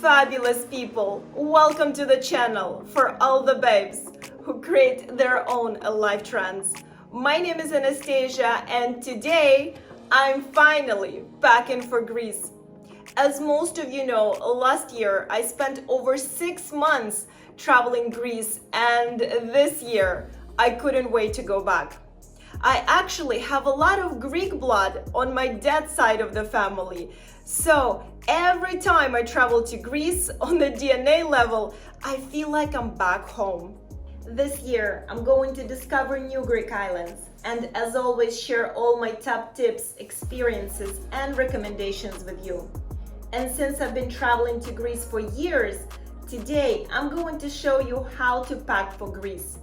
fabulous people, welcome to the channel for all the babes who create their own life trends. My name is Anastasia and today I'm finally packing for Greece. As most of you know, last year I spent over 6 months traveling Greece, and this year I couldn't wait to go back. I actually have a lot of Greek blood on my dad's side of the family. So every time I travel to Greece on the DNA level, I feel like I'm back home. This year, I'm going to discover new Greek islands and, as always, share all my top tips, experiences, and recommendations with you. And since I've been traveling to Greece for years, today I'm going to show you how to pack for Greece.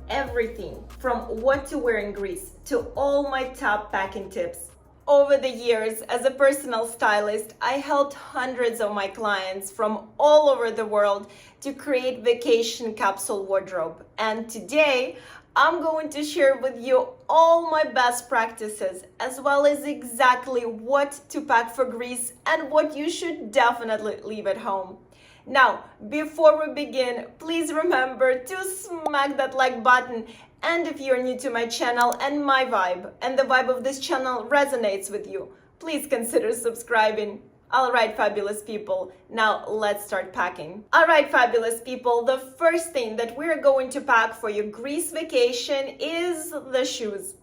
Everything from what to wear in Greece to all my top packing tips. Over the years, as a personal stylist, I helped hundreds of my clients from all over the world to create vacation capsule wardrobe. And today, I'm going to share with you all my best practices, as well as exactly what to pack for Greece and what you should definitely leave at home. Now, before we begin, please remember to smack that like button. And if you're new to my channel and my vibe, and the vibe of this channel resonates with you, please consider subscribing. All right, fabulous people, now let's start packing. All right, fabulous people, the first thing that we're going to pack for your Greece vacation is the shoes.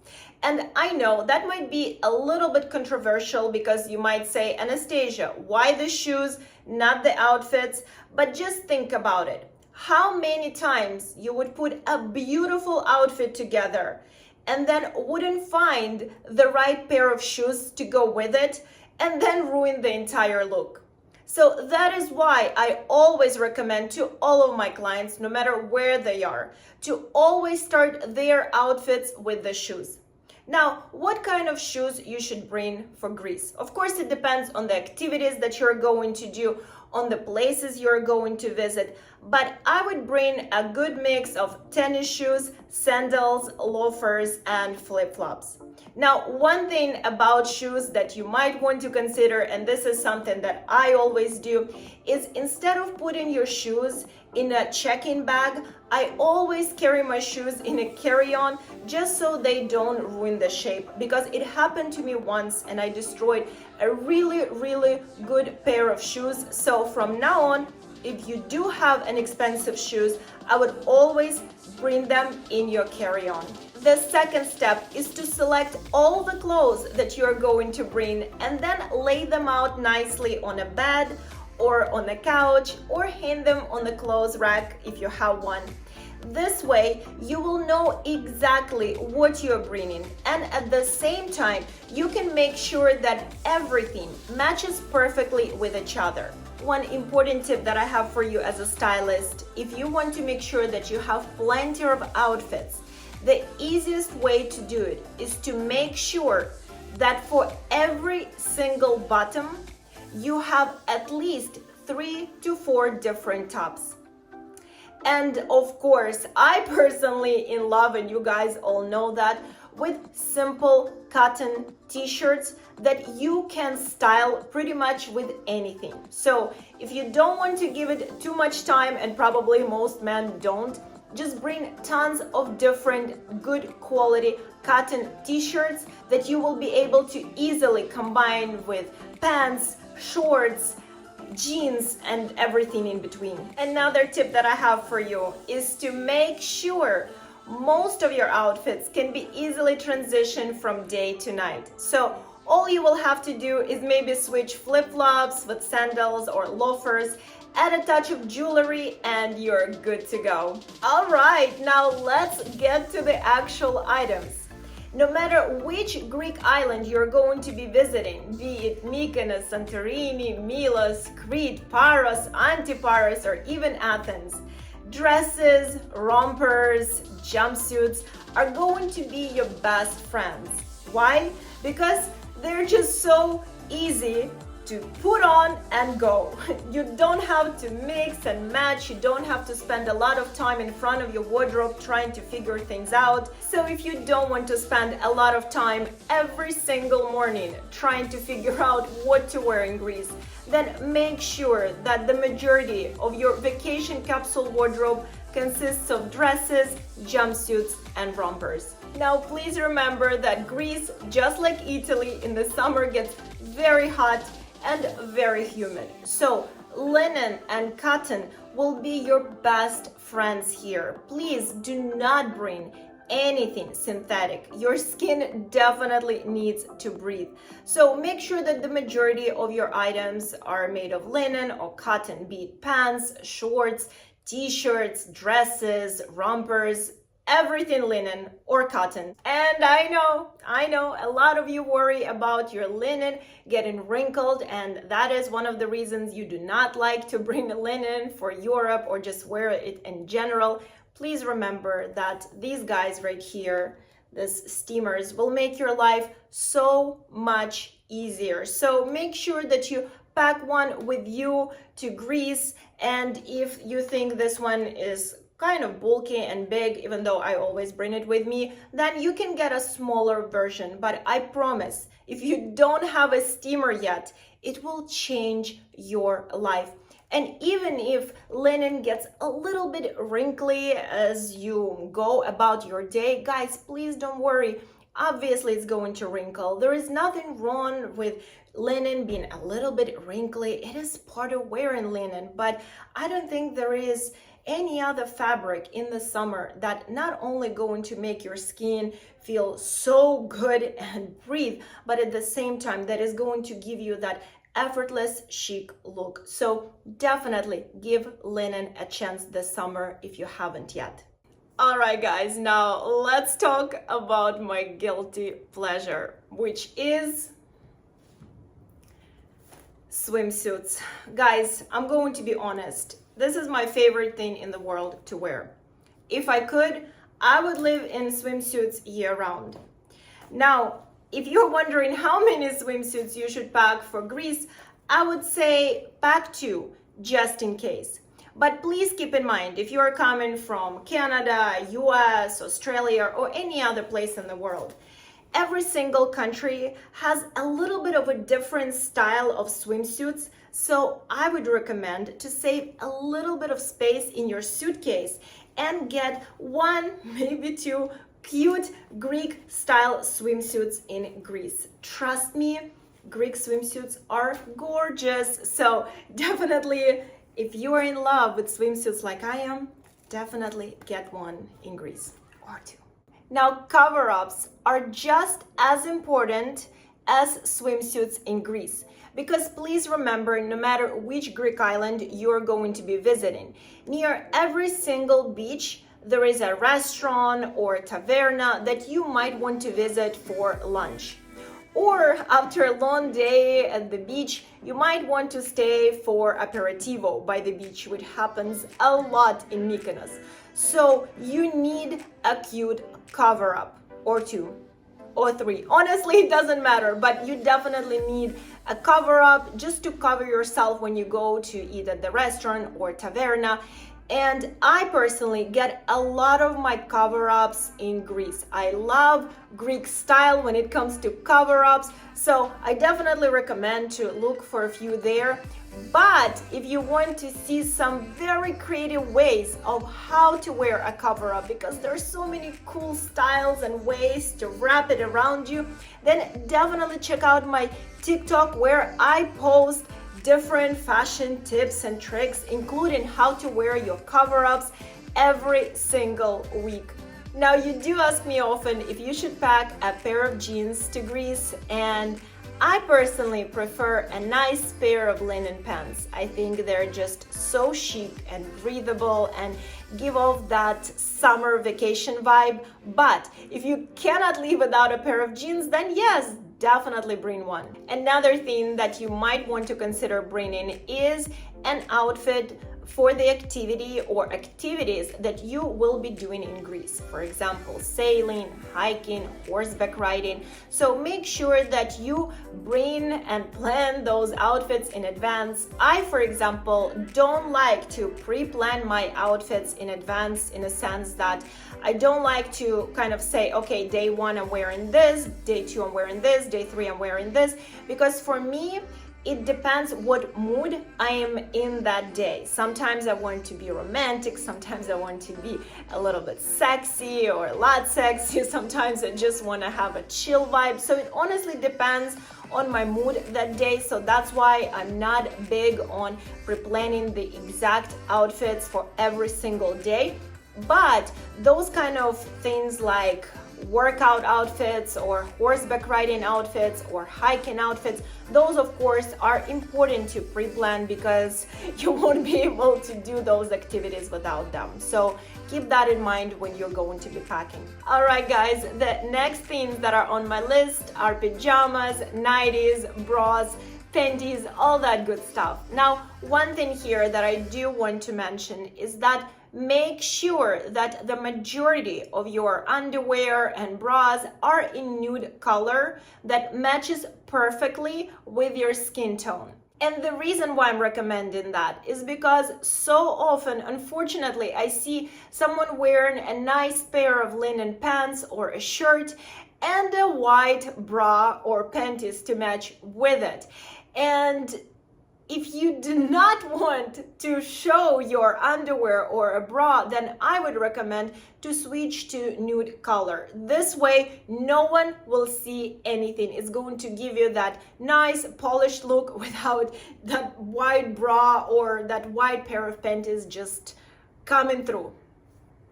And I know that might be a little bit controversial because you might say, Anastasia, why the shoes, not the outfits? But just think about it. How many times you would put a beautiful outfit together and then wouldn't find the right pair of shoes to go with it and then ruin the entire look? So that is why I always recommend to all of my clients, no matter where they are, to always start their outfits with the shoes. Now, what kind of shoes you should bring for Greece? Of course, it depends on the activities that you're going to do, on the places you're going to visit, but I would bring a good mix of tennis shoes, sandals, loafers, and flip-flops. Now, one thing about shoes that you might want to consider, and this is something that I always do, is instead of putting your shoes in a check-in bag, I always carry my shoes in a carry-on just so they don't ruin the shape, because it happened to me once and I destroyed a really good pair of shoes. So from now on, if you do have an expensive shoes, I would always bring them in your carry-on. The second step is to select all the clothes that you're going to bring and then lay them out nicely on a bed or on a couch, or hang them on the clothes rack if you have one. This way, you will know exactly what you're bringing, and at the same time, you can make sure that everything matches perfectly with each other. One important tip that I have for you as a stylist, if you want to make sure that you have plenty of outfits, the easiest way to do it is to make sure that for every single bottom, you have at least 3 to 4 different tops. And of course, I personally in love, and you guys all know that, with simple cotton t-shirts that you can style pretty much with anything. So if you don't want to give it too much time, and probably most men don't, just bring tons of different good quality cotton t-shirts that you will be able to easily combine with pants, shorts, jeans, and everything in between. Another tip that I have for you is to make sure most of your outfits can be easily transitioned from day to night. So all you will have to do is maybe switch flip-flops with sandals or loafers, add a touch of jewelry, and you're good to go. All right, now let's get to the actual items. No matter which Greek island you're going to be visiting, be it Mykonos, Santorini, Milos, Crete, Paros, Paros, or even Athens, dresses, rompers, jumpsuits are going to be your best friends. Why? Because they're just so easy to put on and go. You don't have to mix and match. You don't have to spend a lot of time in front of your wardrobe trying to figure things out. So if you don't want to spend a lot of time every single morning trying to figure out what to wear in Greece, then make sure that the majority of your vacation capsule wardrobe consists of dresses, jumpsuits, and rompers. Now, please remember that Greece, just like Italy, in the summer gets very hot and very humid. So linen and cotton will be your best friends here. Please do not bring anything synthetic. Your skin definitely needs to breathe. So make sure that the majority of your items are made of linen or cotton, be it pants, shorts, t-shirts, dresses, rompers, everything linen or cotton. And I know a lot of you worry about your linen getting wrinkled, and that is one of the reasons you do not like to bring linen for Europe or just wear it in general. Please remember that these guys right here, these steamers, will make your life so much easier. So make sure that you pack one with you to Greece, and if you think this one is kind of bulky and big, even though I always bring it with me, then you can get a smaller version. But I promise, if you don't have a steamer yet, it will change your life. And even if linen gets a little bit wrinkly as you go about your day, guys, please don't worry. Obviously, it's going to wrinkle. There is nothing wrong with linen being a little bit wrinkly. It is part of wearing linen, but I don't think there is any other fabric in the summer that not only going to make your skin feel so good and breathe, but at the same time that is going to give you that effortless chic look. So definitely give linen a chance this summer if you haven't yet. All right, guys, now let's talk about my guilty pleasure, which is swimsuits. Guys, I'm going to be honest. This is my favorite thing in the world to wear. If I could, I would live in swimsuits year round. Now, if you're wondering how many swimsuits you should pack for Greece, I would say pack 2, just in case. But please keep in mind, if you are coming from Canada, US, Australia, or any other place in the world, every single country has a little bit of a different style of swimsuits. So I would recommend to save a little bit of space in your suitcase and get 1, maybe 2 cute Greek style swimsuits in Greece. Trust me, Greek swimsuits are gorgeous. So definitely, if you are in love with swimsuits like I am, definitely get one in Greece or 2. Now, cover-ups are just as important as swimsuits in Greece. Because please remember, no matter which Greek island you're going to be visiting, near every single beach, there is a restaurant or a taverna that you might want to visit for lunch. Or after a long day at the beach, you might want to stay for aperitivo by the beach, which happens a lot in Mykonos. So you need a cute cover-up or 2 or 3. Honestly, it doesn't matter, but you definitely need a cover-up just to cover yourself when you go to eat at the restaurant or taverna. And I personally get a lot of my cover-ups in Greece. I love Greek style when it comes to cover-ups, so I definitely recommend to look for a few there. But if you want to see some very creative ways of how to wear a cover-up, because there's so many cool styles and ways to wrap it around you, then definitely check out my TikTok, where I post different fashion tips and tricks, including how to wear your cover-ups every single week. Now, you do ask me often if you should pack a pair of jeans to Greece, and I personally prefer a nice pair of linen pants. I think they're just so chic and breathable and give off that summer vacation vibe. But if you cannot live without a pair of jeans, then yes, definitely bring one. Another thing that you might want to consider bringing is an outfit for the activity or activities that you will be doing in Greece. For example, sailing, hiking, horseback riding. So make sure that you bring and plan those outfits in advance. I, for example, don't like to pre-plan my outfits in advance, in a sense that I don't like to kind of say, okay, day 1 I'm wearing this, day 2 I'm wearing this, day 3 I'm wearing this, because for me, it depends what mood I am in that day. Sometimes I want to be romantic, sometimes I want to be a little bit sexy or a lot sexy, sometimes I just want to have a chill vibe. So it honestly depends on my mood that day. So that's why I'm not big on pre-planning the exact outfits for every single day. But those kind of things like workout outfits or horseback riding outfits or hiking outfits, those of course are important to pre-plan because you won't be able to do those activities without them. So keep that in mind when you're going to be packing. All right guys, the next things that are on my list are pajamas, nighties, bras, panties, all that good stuff. Now, one thing here that I do want to mention is that make sure that the majority of your underwear and bras are in nude color that matches perfectly with your skin tone. And the reason why I'm recommending that is because so often, unfortunately, I see someone wearing a nice pair of linen pants or a shirt and a white bra or panties to match with it. And if you do not want to show your underwear or a bra, then I would recommend to switch to nude color. This way, no one will see anything. It's going to give you that nice polished look without that white bra or that white pair of panties just coming through.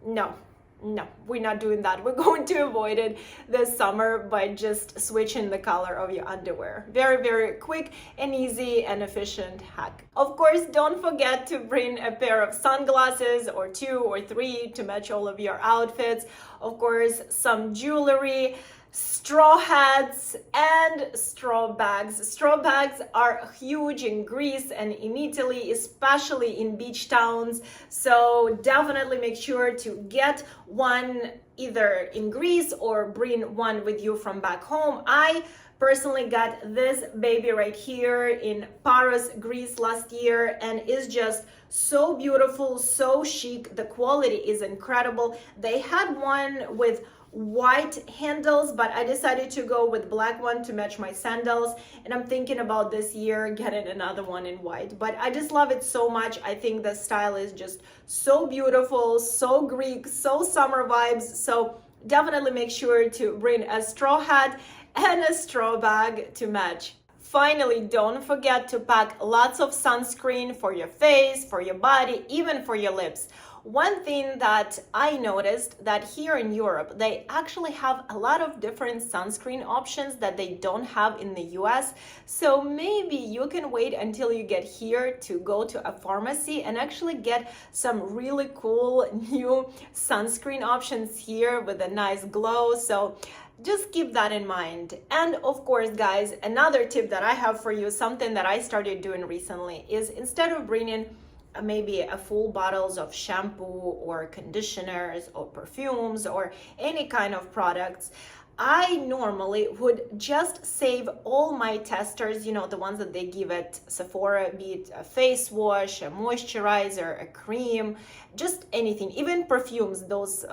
No, we're not doing that. We're going to avoid it this summer by just switching the color of your underwear. Very, very quick and easy and efficient hack. Of course, don't forget to bring a pair of sunglasses or 2 or 3 to match all of your outfits. Of course, some jewelry, straw hats, and straw bags. Straw bags are huge in Greece and in Italy, especially in beach towns. So definitely make sure to get one either in Greece or bring one with you from back home. I personally got this baby right here in Paros, Greece last year, and it's just so beautiful, so chic. The quality is incredible. They had one with white handles, but I decided to go with black one to match my sandals, and I'm thinking about this year getting another one in white. But I just love it so much. I think the style is just so beautiful, so Greek, so summer vibes. So definitely make sure to bring a straw hat and a straw bag to match. Finally, don't forget to pack lots of sunscreen for your face, for your body, even for your lips. One thing that I noticed that here in Europe, they actually have a lot of different sunscreen options that they don't have in the US. So maybe you can wait until you get here to go to a pharmacy and actually get some really cool new sunscreen options here with a nice glow. So just keep that in mind. And of course, guys, another tip that I have for you, something that I started doing recently, is instead of bringing maybe a full bottles of shampoo or conditioners or perfumes or any kind of products, I normally would just save all my testers, you know, the ones that they give at Sephora, be it a face wash, a moisturizer, a cream, just anything, even perfumes, those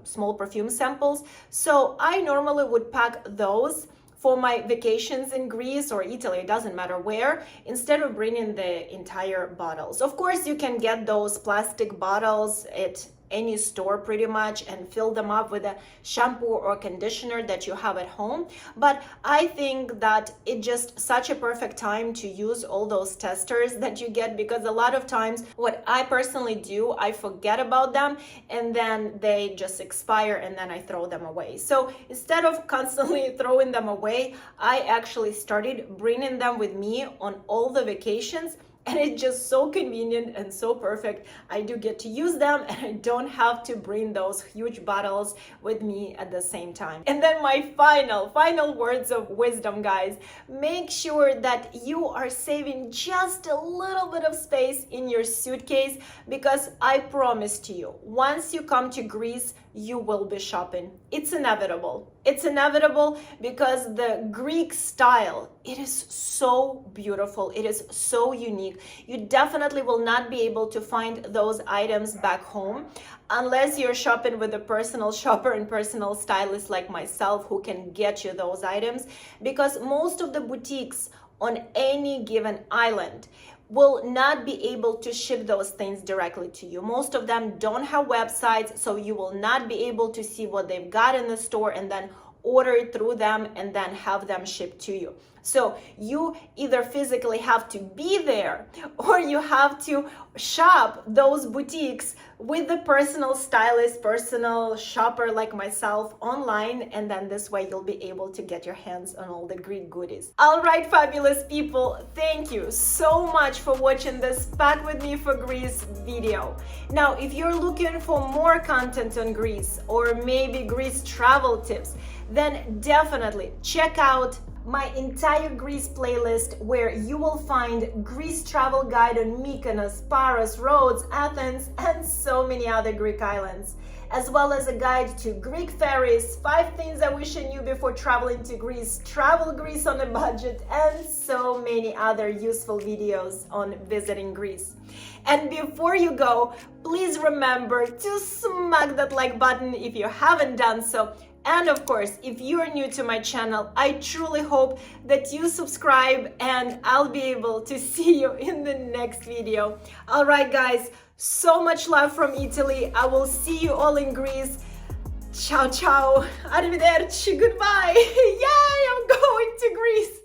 small perfume samples. So I normally would pack those for my vacations in Greece or Italy, it doesn't matter where, instead of bringing the entire bottles. Of course, you can get those plastic bottles at any store pretty much and fill them up with a shampoo or conditioner that you have at home. But I think that it's just such a perfect time to use all those testers that you get, because a lot of times what I personally do, I forget about them and then they just expire and then I throw them away. So instead of constantly throwing them away, I actually started bringing them with me on all the vacations. And it's just so convenient and so perfect. I do get to use them and I don't have to bring those huge bottles with me at the same time. And then my final words of wisdom, guys. Make sure that you are saving just a little bit of space in your suitcase, because I promise to you, once you come to Greece, you will be shopping. It's inevitable. It's inevitable because the Greek style, it is so beautiful. It is so unique. You definitely will not be able to find those items back home unless you're shopping with a personal shopper and personal stylist like myself who can get you those items, because most of the boutiques on any given island will not be able to ship those things directly to you. Most of them don't have websites, so you will not be able to see what they've got in the store and then order it through them and then have them shipped to you. So you either physically have to be there or you have to shop those boutiques with the personal stylist, personal shopper like myself online, and then this way you'll be able to get your hands on all the Greek goodies. All right, fabulous people, thank you so much for watching this Pack With Me for Greece video. Now, if you're looking for more content on Greece or maybe Greece travel tips, then definitely check out my entire Greece playlist, where you will find Greece travel guide on Mykonos, Paros, Rhodes, Athens, and so many other Greek islands, as well as a guide to Greek ferries, 5 things I wish I knew before traveling to Greece, travel Greece on a budget, and so many other useful videos on visiting Greece. And before you go, please remember to smack that like button if you haven't done so. And of course, if you are new to my channel, I truly hope that you subscribe and I'll be able to see you in the next video. All right, guys, so much love from Italy. I will see you all in Greece. Ciao, ciao. Arrivederci. Goodbye. Yay, I'm going to Greece.